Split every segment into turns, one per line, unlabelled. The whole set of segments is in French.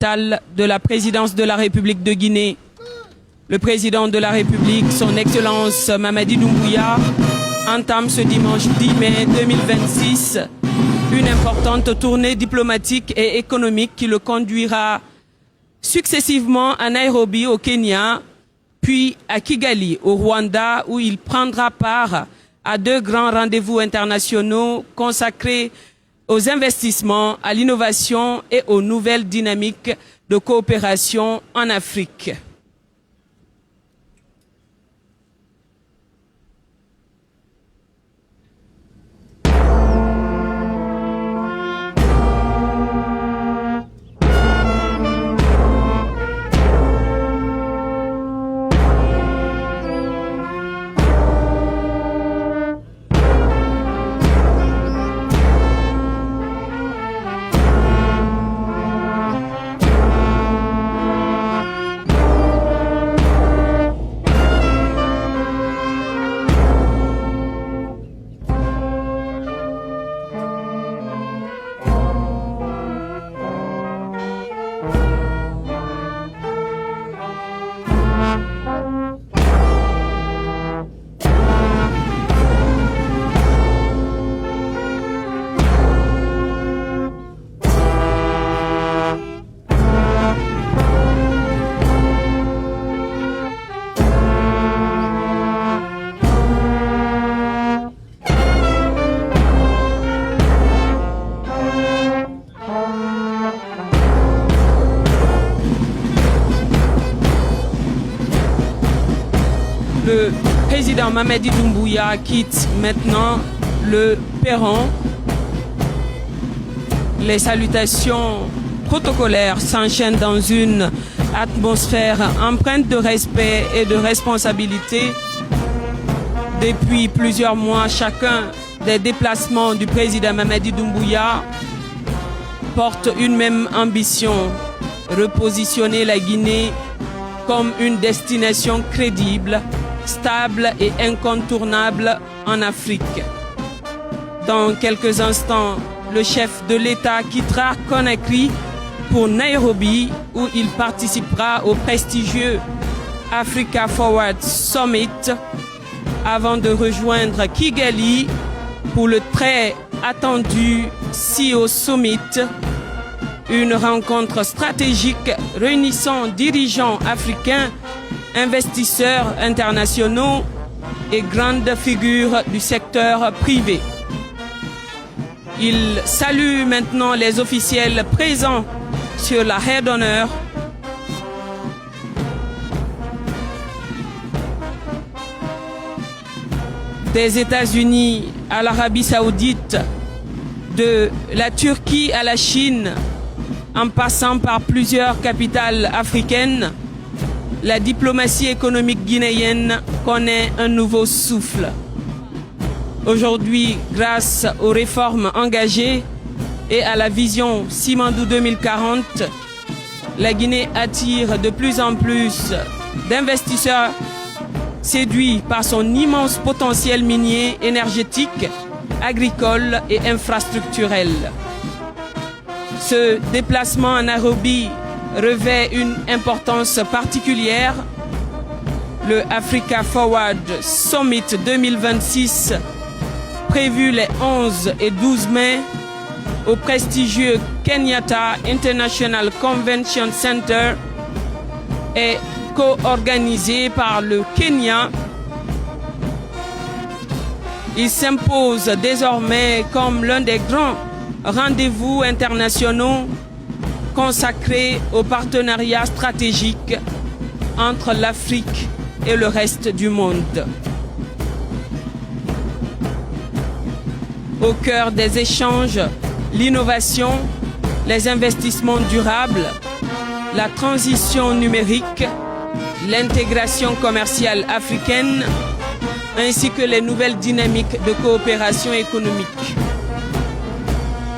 de la présidence de la République de Guinée. Le président de la République, son Excellence Mamadi Doumbouya, entame ce dimanche 10 mai 2026 une importante tournée diplomatique et économique qui le conduira successivement à Nairobi au Kenya, puis à Kigali au Rwanda, où il prendra part à 2 grands rendez-vous internationaux consacrés aux investissements, à l'innovation et aux nouvelles dynamiques de coopération en Afrique. Le président Mamadi Doumbouya quitte maintenant le perron. Les salutations protocolaires s'enchaînent dans une atmosphère empreinte de respect et de responsabilité. Depuis plusieurs mois, chacun des déplacements du président Mamadi Doumbouya porte une même ambition: repositionner la Guinée comme une destination crédible, stable et incontournable en Afrique. Dans quelques instants, le chef de l'État quittera Conakry pour Nairobi, où il participera au prestigieux Africa Forward Summit avant de rejoindre Kigali pour le très attendu CEO Summit, une rencontre stratégique réunissant dirigeants africains, investisseurs internationaux et grandes figures du secteur privé. Il salue maintenant les officiels présents sur la haie d'honneur. Des États-Unis à l'Arabie Saoudite, de la Turquie à la Chine, en passant par plusieurs capitales africaines, la diplomatie économique guinéenne connaît un nouveau souffle. Aujourd'hui, grâce aux réformes engagées et à la vision Simandou 2040, la Guinée attire de plus en plus d'investisseurs séduits par son immense potentiel minier, énergétique, agricole et infrastructurel. Ce déplacement à Nairobi revêt une importance particulière. Le Africa Forward Summit 2026, prévu les 11 et 12 mai au prestigieux Kenyatta International Convention Center, est co-organisé par le Kenya. Il s'impose désormais comme l'un des grands rendez-vous internationaux consacrés au partenariat stratégique entre l'Afrique et le reste du monde. Au cœur des échanges, l'innovation, les investissements durables, la transition numérique, l'intégration commerciale africaine, ainsi que les nouvelles dynamiques de coopération économique.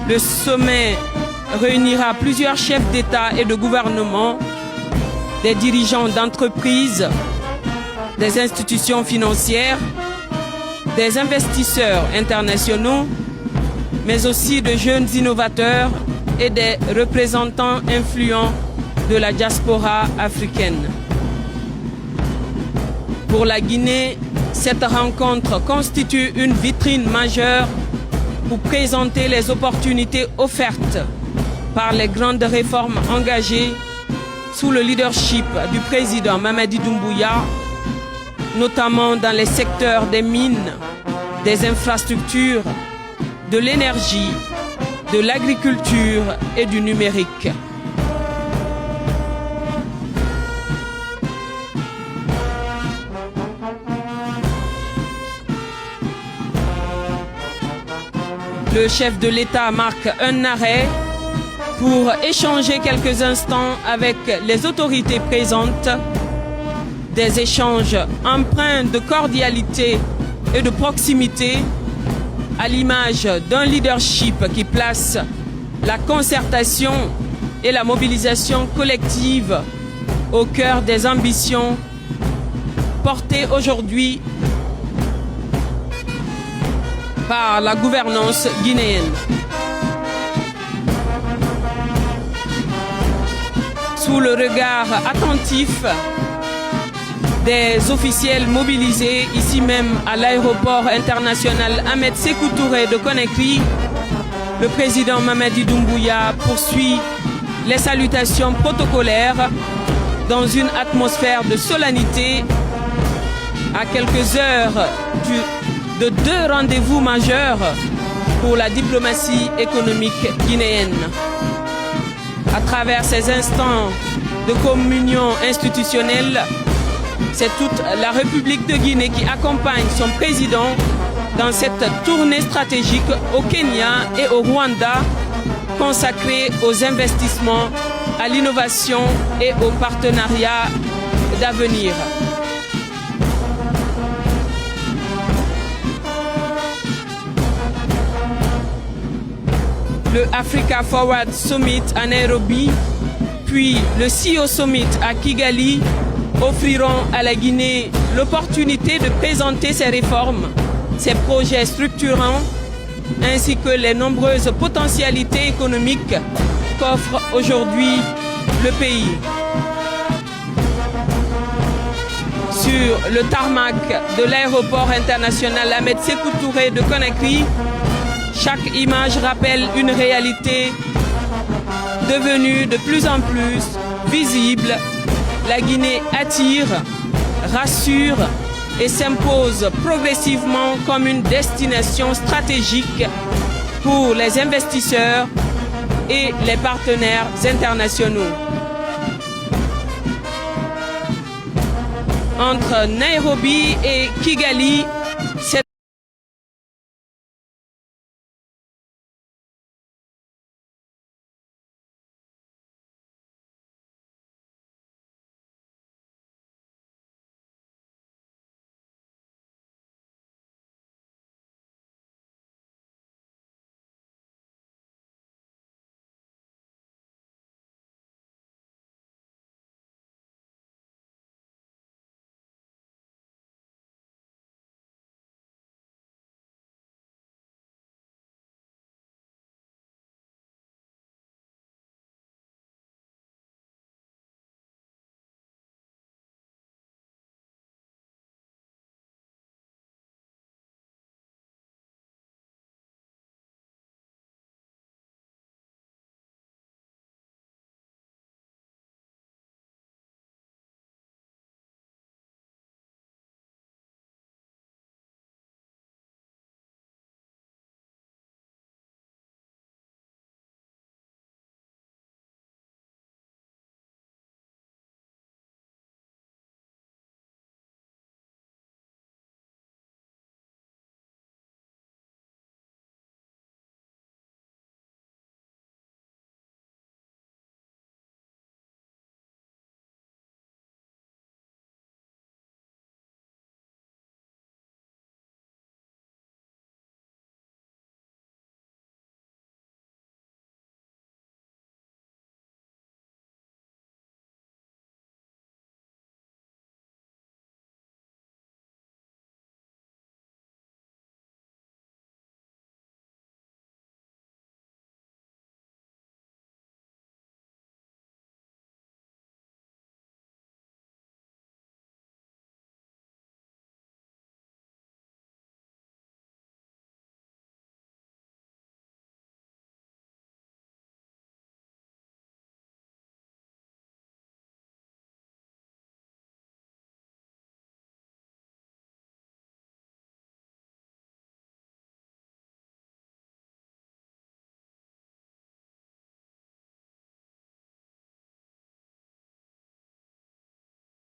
Le sommet réunira plusieurs chefs d'État et de gouvernement, des dirigeants d'entreprises, des institutions financières, des investisseurs internationaux, mais aussi de jeunes innovateurs et des représentants influents de la diaspora africaine. Pour la Guinée, cette rencontre constitue une vitrine majeure pour présenter les opportunités offertes par les grandes réformes engagées sous le leadership du président Mamadi Doumbouya, notamment dans les secteurs des mines, des infrastructures, de l'énergie, de l'agriculture et du numérique. Le chef de l'État marque un arrêt pour échanger quelques instants avec les autorités présentes, des échanges empreints de cordialité et de proximité, à l'image d'un leadership qui place la concertation et la mobilisation collective au cœur des ambitions portées aujourd'hui par la gouvernance guinéenne. Sous le regard attentif des officiels mobilisés ici même à l'aéroport international Ahmed Sékou Touré de Conakry, le président Mamadi Doumbouya poursuit les salutations protocolaires dans une atmosphère de solennité à quelques heures de deux rendez-vous majeurs pour la diplomatie économique guinéenne. À travers ces instants de communion institutionnelle, c'est toute la République de Guinée qui accompagne son président dans cette tournée stratégique au Kenya et au Rwanda consacrée aux investissements, à l'innovation et aux partenariats d'avenir. Le Africa Forward Summit à Nairobi, puis le CEO Summit à Kigali offriront à la Guinée l'opportunité de présenter ses réformes, ses projets structurants, ainsi que les nombreuses potentialités économiques qu'offre aujourd'hui le pays. Sur le tarmac de l'aéroport international Ahmed Sékou Touré de Conakry, chaque image rappelle une réalité devenue de plus en plus visible. La Guinée attire, rassure et s'impose progressivement comme une destination stratégique pour les investisseurs et les partenaires internationaux. Entre Nairobi et Kigali,